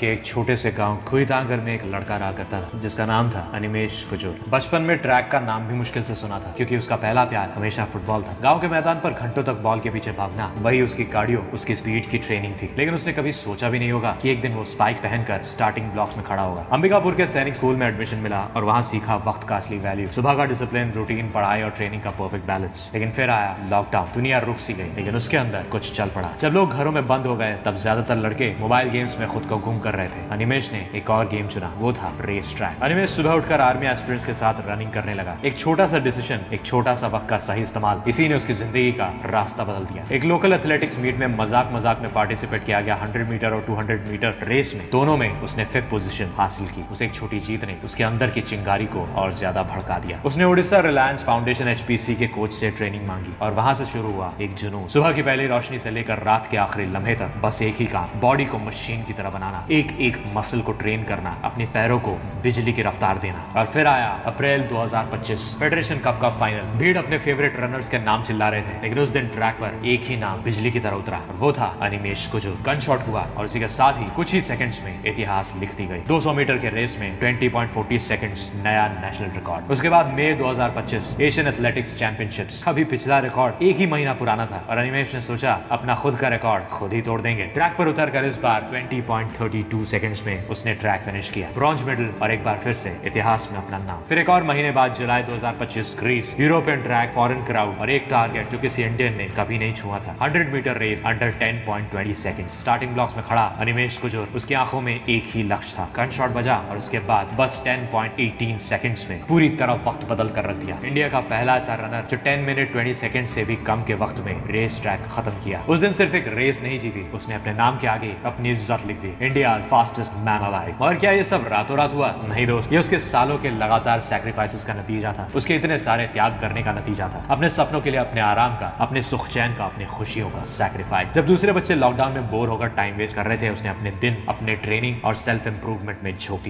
कि एक छोटे से गांव खुईतांगर में एक लड़का रहा करता था जिसका नाम था अनिमेश कुजूर। बचपन में ट्रैक का नाम भी मुश्किल से सुना था क्योंकि उसका पहला प्यार हमेशा फुटबॉल था। गांव के मैदान पर घंटों तक बॉल के पीछे भागना वही उसकी कार्डियो, उसकी स्पीड की ट्रेनिंग थी। लेकिन उसने कभी सोचा भी नहीं होगा कि एक दिन वो स्पाइक्स पहनकर स्टार्टिंग ब्लॉक्स में खड़ा होगा। अंबिकापुर के सैनिक स्कूल में एडमिशन मिला और वहाँ सीखा वक्त का असली वैल्यू, सुबह का डिसिप्लिन, रूटीन, पढ़ाई और ट्रेनिंग का परफेक्ट बैलेंस। लेकिन फिर आया लॉकडाउन। दुनिया रुक सी गई लेकिन उसके अंदर कुछ चल पड़ा। जब लोग घरों में बंद हो गए तब ज्यादातर लड़के मोबाइल गेम्स में खुद को गुम कर रहे थे। अनिमेश ने एक और गेम चुना, वो था रेस ट्रैक। अनिमेश सुबह उठकर आर्मी एस्पिरेंट्स के साथ रनिंग करने लगा। एक छोटा सा डिसीजन, एक छोटा सा वक्त का सही इस्तेमाल, इसी ने उसकी जिंदगी का रास्ता बदल दिया। एक लोकल एथलेटिक्स मीट में मजाक मजाक में पार्टिसिपेट किया गया 100 मीटर और 200 मीटर रेस में। दोनों में उसने 5th पोजीशन हासिल की। उसे एक छोटी जीत ने उसके अंदर की चिंगारी को और ज्यादा भड़का दिया। उसने उड़ीसा रिलायंस फाउंडेशन HPC के कोच से ट्रेनिंग मांगी और वहां से शुरू हुआ एक जुनून। सुबह की पहली रोशनी से लेकर रात के आखिरी लम्हे तक बस एक ही काम, बॉडी को मशीन की तरह बनाना, एक एक मसल को ट्रेन करना, अपने पैरों को बिजली की रफ्तार देना। और फिर आया अप्रैल 2025, फेडरेशन कप का फाइनल। भीड़ अपने फेवरेट रनर्स के नाम चिल्ला रहे थे लेकिन उस दिन ट्रैक पर एक ही नाम बिजली की तरह उतरा और वो था अनिमेश कुजूर। गन शॉट हुआ और उसी के साथ ही कुछ ही सेकंड्स में इतिहास लिख दी गई। 200 मीटर के रेस में 20.40 सेकंड्स नया नेशनल रिकॉर्ड। उसके बाद मई 2025 एशियन एथलेटिक्स चैंपियनशिप्स। अभी पिछला रिकॉर्ड एक ही महीना पुराना था और अनिमेश ने सोचा अपना खुद का रिकॉर्ड खुद ही तोड़ देंगे। ट्रैक पर उतरकर इस बार 20.32 सेकंड्स में उसने ट्रैक फिनिश किया, ब्रॉन्ज मेडल और एक बार फिर से इतिहास में अपना नाम। फिर एक और महीने बाद जुलाई 2025 Greece, European track, foreign crowd और एक टारगेट जो किसी इंडियन ने कभी नहीं छुआ था, 100 metre race under 10.20 seconds. Starting blocks में खड़ा अनिमेश कुजूर, उसकी आंखों में एक ही लक्ष्य था, गन शॉट बजा और उसके बाद बस 10.18 सेकंड्स में पूरी तरह वक्त बदल कर रख दिया। इंडिया का पहला ऐसा रनर जो 10 मिनट 20 सेकंड से भी कम के वक्त में रेस ट्रैक खत्म किया। उस दिन सिर्फ एक रेस नहीं जीती, उसने अपने नाम के आगे अपनी इज्जत लिख दी, इंडिया फास्टेस्ट मैन अलाइव। और क्या ये सब रातों रात हुआ? नहीं दोस्त, ये उसके सालों के लगातार सैक्रिफाइसेस का नतीजा था। उसके इतने सारे त्याग करने का नतीजा था, अपने सपनों के लिए, अपने आराम का, अपने सुख चैन का, अपनी खुशियों का सैक्रिफाइस। जब दूसरे बच्चे लॉकडाउन में बोर होकर टाइम वेस्ट कर रहे थे, उसने अपने दिन अपने ट्रेनिंग और सेल्फ इंप्रूवमेंट में झोंकी।